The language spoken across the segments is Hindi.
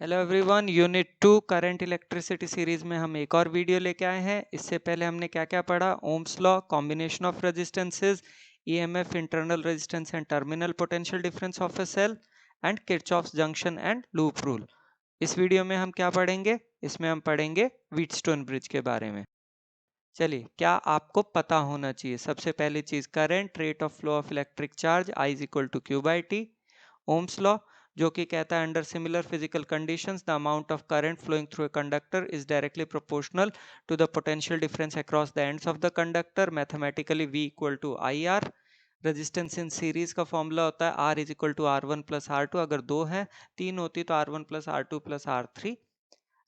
Hello everyone, unit 2 current electricity series में हम एक और वीडियो लेके आए हैं। इससे पहले हमने क्या क्या पढ़ा? Ohm's law, combination of resistances, EMF, internal resistance and terminal potential difference of a cell and Kirchhoff's junction and loop rule. इस वीडियो में हम क्या पढ़ेंगे? इसमें हम पढ़ेंगे व्हीटस्टोन ब्रिज के बारे में। चलिए, क्या आपको पता होना चाहिए? सबसे पहली चीज, current, rate of flow of electric charge I is equal to q by t. Ohm's law जो कि कहता है under similar physical conditions the amount of current flowing through a conductor is directly proportional to the potential difference across the ends of the conductor. Mathematically V equal to I R. Resistance in series का फॉर्मूला होता है R is equal to R one plus R to. अगर दो है, तीन होती तो R one plus R two plus R three.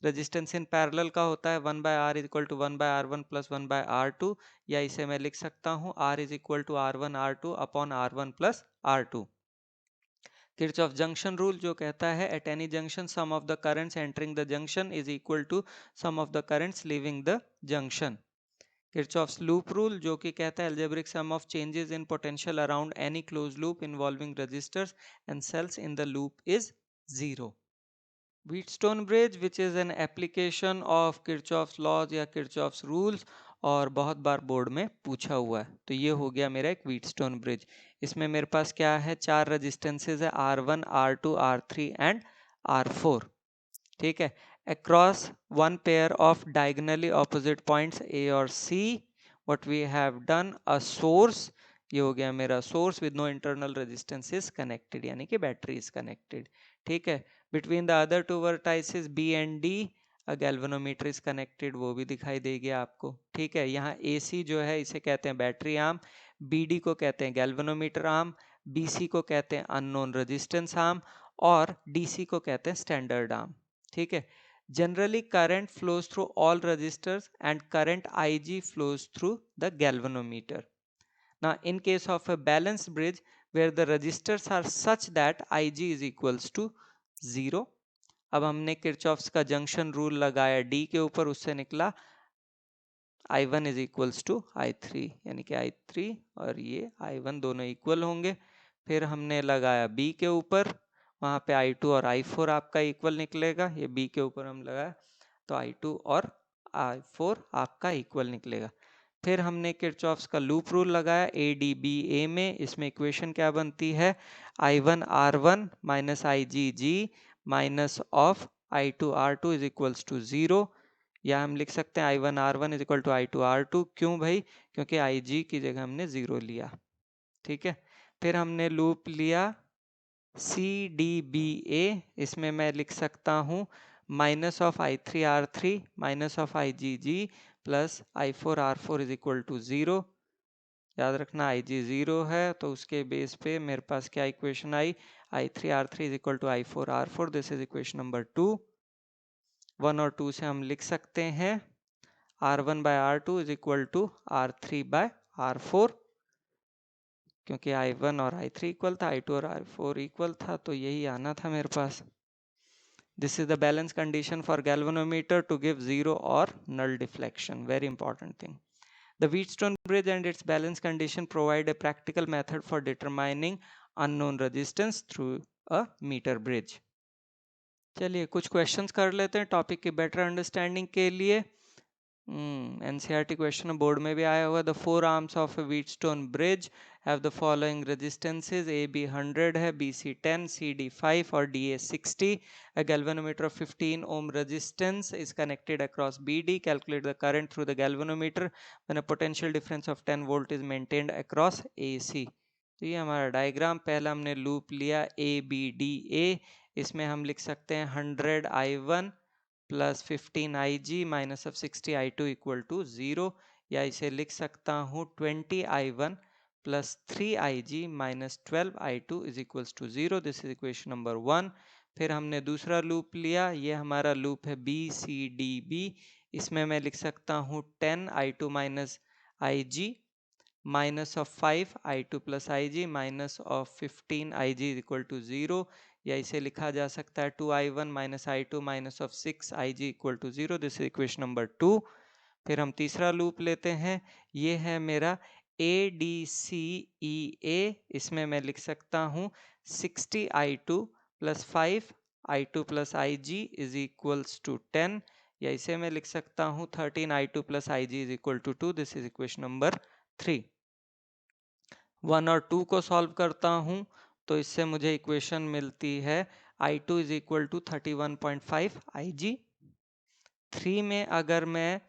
Resistance in parallel का होता है one by R is equal to one by R one plus one by R two, या इसे मैं लिख सकता हूँ R is equal to R one R two upon R one plus R two. Kirchhoff junction rule जो कहता है at any junction sum of the currents entering the junction is equal to sum of the currents leaving the junction. Kirchhoff's loop rule जो कि कहता है algebraic sum of changes in potential around any close loop involving resistors and cells in the loop is zero. Wheatstone bridge which is an application of Kirchhoff's laws या किरचॉफ्स रूल्स, और बहुत बार बोर्ड में पूछा हुआ है। तो ये हो गया मेरा एक व्हीटस्टोन ब्रिज। इसमें मेरे पास क्या है? चार रेजिस्टेंसेज है, R1, R2, R3 and R4। ठीक है। Across one pair of diagonally opposite points A और C, what we have done a source, ये हो गया मेरा source with no internal resistance is connected, यानी कि बैटरी इज कनेक्टेड। ठीक है। Between the other two vertices B and D a galvanometer is connected, वो भी दिखाई देगी आपको। ठीक है। यहाँ AC जो है इसे कहते हैं बैटरी आर्म, BD को कहते हैं गैल्वेनोमीटर आर्म, BC को कहते हैं अननोन रेजिस्टेंस आर्म, और DC को कहते हैं स्टैंडर्ड आर्म। ठीक है। Generally current flows through all resistors and current IG flows through the galvanometer. Now in case of a balanced bridge where the resistors are such that IG is equals to 0, अब हमने किरचॉफ्स का जंक्शन रूल लगाया D के ऊपर, उससे निकला I1 is equals to I3, यानी कि I3 और ये I1 दोनों इक्वल होंगे। फिर हमने लगाया B के ऊपर, वहाँ पे I2 और I4 आपका इक्वल निकलेगा। ये B के ऊपर हम लगाया तो I2 और I4 आपका इक्वल निकलेगा। फिर हमने किरचॉफ्स का लूप रूल लगाया ADBA में। इसमें इक्वेशन क्या बनती है? I1 R1 minus IgG minus of I2 R2 is equals to 0, या हम लिख सकते हैं I1 R1 is equal to I2 R2। क्यों भाई? क्योंकि Ig की जगह हमने 0 लिया। ठीक है। फिर हमने लूप लिया CDBA, इसमें मैं लिख सकता हूँ minus of I3 R3 minus of IgG plus I4 R4 is equal to 0। याद रखना Ig 0 है, तो उसके बेस पे मेरे पास क्या इक्वेशन आई? I3 R3 is equal to I4 R4। This is equation number 2। 1 और 2 से हम लिख सकते हैं R1 by R2 is equal to R3 by R4, क्योंकि I1 और I3 इक्वल था, I2 और I4 इक्वल था, तो यही आना था मेरे पास। This is the balance condition for galvanometer to give zero or null deflection. Very important thing. The Wheatstone bridge and its balance condition provide a practical method for determining unknown resistance through a meter bridge. चलिए कुछ क्वेश्चंस कर लेते हैं टॉपिक की बेटर अंडरस्टैंडिंग के लिए। एनसीईआरटी क्वेश्चन बोर्ड में भी आया हुआ। The four arms of A Wheatstone bridge have the following resistances, AB 100 है, BC 10, CD 5 और DA 60। A galvanometer of 15 ohm resistance is connected across BD. Calculate the current through the galvanometer when a potential difference of 10 volt is maintained across AC. तो ये हमारा डायग्राम। पहला हमने लूप लिया ABDA, इसमें हम लिख सकते हैं 100 I1 plus 15 IG minus of 60 I2 equal to 0, या इसे लिख सकता हूँ 20 I1 plus 3 IG minus 12 I2 is equals to 0। This is equation number 1। फिर हमने दूसरा लूप लिया, ये हमारा लूप है BCDB, इसमें मैं लिख सकता हूँ 10 I2 minus IG minus of 5 I2 plus IG minus of 15 IG is equal to 0, या इसे लिखा जा सकता है 2I1 minus I2 minus of 6 IG equal to 0। This is equation number 2। फिर हम तीसरा लूप लेते हैं, ये है मेरा ADCEA, इसमें मैं लिख सकता हूँ 60 I2 plus 5 I2 plus IG is equals to 10, या इसे मैं लिख सकता हूँ 13 I2 plus IG is equal to 2। This is equation number 3। 1 और 2 को सॉल्व करता हूँ तो इससे मुझे इक्वेशन मिलती है I2 is equal to 31.5 IG। 3 में अगर मैं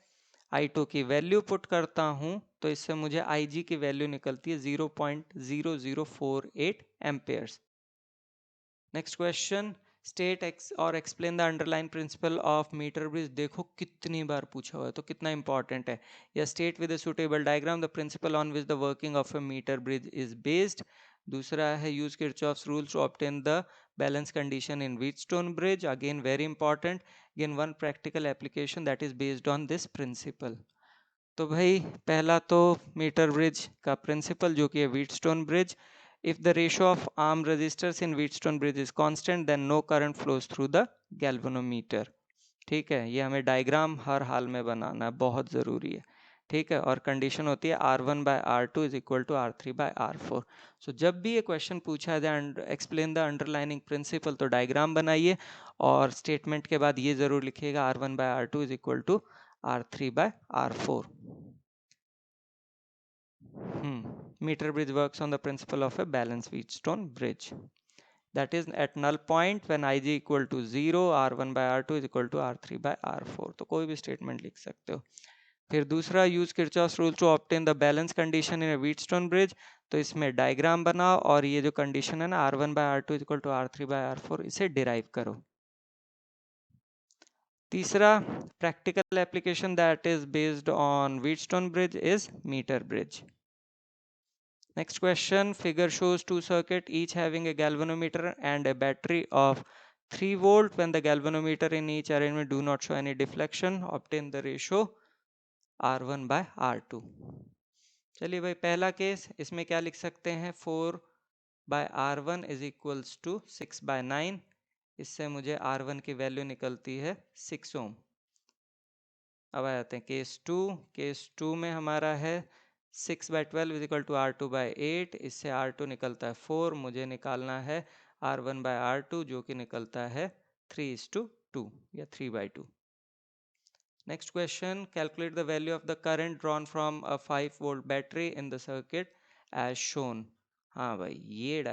I2 की वैल्यू पुट करता हूँ तो इससे मुझे IG की वैल्यू निकलती है 0.0048 एम्पेयर्स। नेक्स्ट क्वेश्चन, स्टेट और explain the underline principle of meter bridge. देखो कितनी बार पूछा हुआ है तो कितना इंपॉर्टेंट है। या state with a suitable diagram the principle on which the working of a meter bridge is based. दूसरा है use Kirchhoff's rules to obtain the balance condition in Wheatstone bridge. Again very important, again one practical application that is based on this principle. तो भाई पहला तो मीटर ब्रिज का प्रिंसिपल जो कि है Wheatstone bridge. If the ratio of arm resistors in Wheatstone bridge is constant, then no current flows through the galvanometer। ठीक है, ये हमें डायग्राम हर हाल में बनाना है, बहुत ज़रूरी है। ठीक है, और कंडीशन होती है R1 by R2 is equal to R3 by R4। सो जब भी ये क्वेश्चन पूछा है एक्सप्लेन द अंडरलाइनिंग प्रिंसिपल, तो डायग्राम बनाइए और स्टेटमेंट के बाद ये ज़रूर लिखिएगा R1 by R2 is equal to R3 by R4। Meter bridge works on the principle of a balanced Wheatstone bridge. That is at null point when Ig equal to 0, R1 by R2 is equal to R3 by R4। तो कोई भी स्टेटमेंट लिख सकते हो। फिर दूसरा, use Kirchhoff's rule to obtain the balance condition in Wheatstone bridge. तो इसमें डायग्राम बनाओ और ये जो कंडीशन है ना R1 by R2 is equal to R3 by R4, इसे डिराइव करो। तीसरा practical application that is based on Wheatstone bridge is meter bridge. Next question, figure shows two circuits each having a galvanometer and a battery of 3 volt. When the galvanometer in each arrangement do not show any deflection, obtain the ratio R1 by R2। चलिए भाई पहला केस, इसमें क्या लिख सकते हैं 4 by R1 is equals to 6 by 9। इससे मुझे R1 की वैल्यू निकलती है 6 ओम। अब आ जाते हैं केस 2। केस 2 में हमारा है 6 by 12 is equal to R2 by 8। इससे R2 निकलता है 4, मुझे निकालना है R1 by R2 जो कि निकलता है 3:2 या 3 by 2। Next question, calculate the value of the current drawn from a 5 volt battery in the circuit as shown. हाँ भाई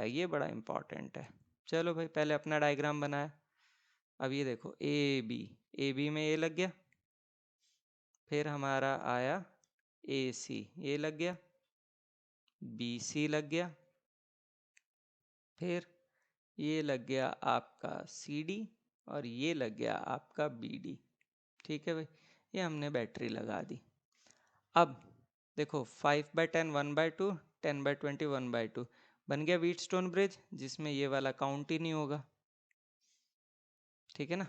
ये बड़ा इंपॉर्टेंट है। चलो भाई पहले अपना डायग्राम बनाया। अब ये देखो ए बी में ये लग गया, फिर हमारा आया AC, ये लग गया, BC लग गया, फिर ये लग गया आपका CD और ये लग गया आपका BD। ठीक है भाई, ये हमने बैटरी लगा दी। अब देखो 5 by 10 1 by 2, 10 by 20 1 by 2 बन गया व्हीटस्टोन ब्रिज, जिसमें ये वाला काउंट ही नहीं होगा। ठीक है ना,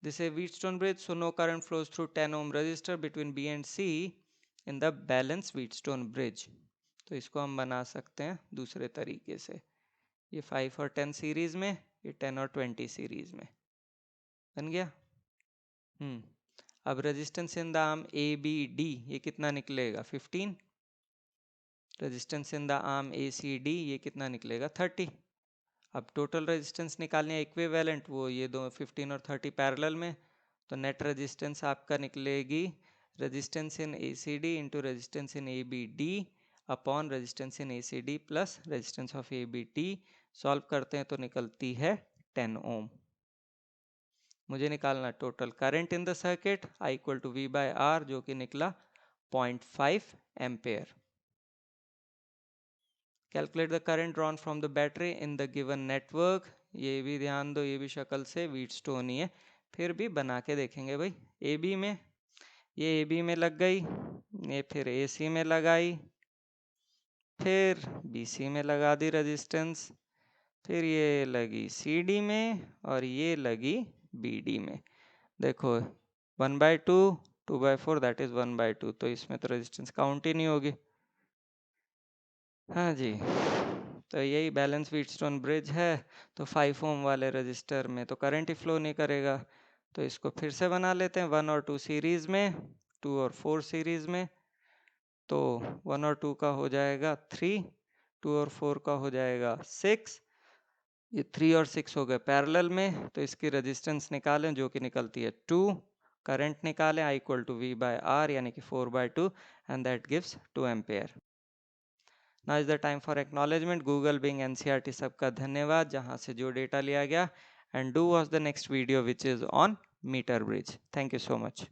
this is Wheatstone bridge, so no current flows through 10 ohm resistor between B and C in the balanced Wheatstone bridge। तो इसको हम बना सकते हैं दूसरे तरीके से, ये 5 और 10 सीरीज में, ये 10 और 20 सीरीज में बन गया। अब resistance in the arm ABD ये कितना निकलेगा 15। Resistance in the arm ACD ये कितना निकलेगा 30। अब टोटल रेजिस्टेंस निकालने इक्विवेलेंट, वो ये दो 15 और 30 पैरेलल में, तो नेट रेजिस्टेंस आपका निकलेगी resistance in ACD into resistance in ABD upon resistance in ACD plus resistance of ABD। Solve करते हैं तो निकलती है 10 ओम। मुझे निकालना total current in the circuit I equal to V by R जो कि निकला 0.5 ampere. Calculate the current drawn from the battery in the given network. ये भी ध्यान दो, ये भी शक्ल से व्हीटस्टोन ही है, फिर भी बना के देखेंगे भाई। AB में, ये AB में लग गई, ये फिर AC में लगाई, फिर BC में लगा दी रेजिस्टेंस, फिर ये लगी CD में और ये लगी BD में। देखो 1 by 2 2 by 4 that is 1 by 2, तो इसमें तो रेजिस्टेंस काउंट ही नहीं होगी। हाँ जी, तो यही बैलेंस व्हीटस्टोन ब्रिज है। तो 5 ओम वाले रजिस्टर में तो करंट ही फ्लो नहीं करेगा, तो इसको फिर से बना लेते हैं 1 और 2 सीरीज में, 2 और 4 सीरीज में। तो 1 और 2 का हो जाएगा 3, 2 और 4 का हो जाएगा 6, ये 3 और 6 हो गए पैरेलल में, तो इसकी रेजिस्टेंस निकालें जो कि निकलती है 2। करंट निकालें I equal to V by R यानी कि 4/2 and that gives 2 ampere. Now is the time for acknowledgement. Google, Bing, NCERT सबका धन्यवाद जहां से जो डेटा लिया गया, and do watch the next video which is on meter bridge. Thank you so much.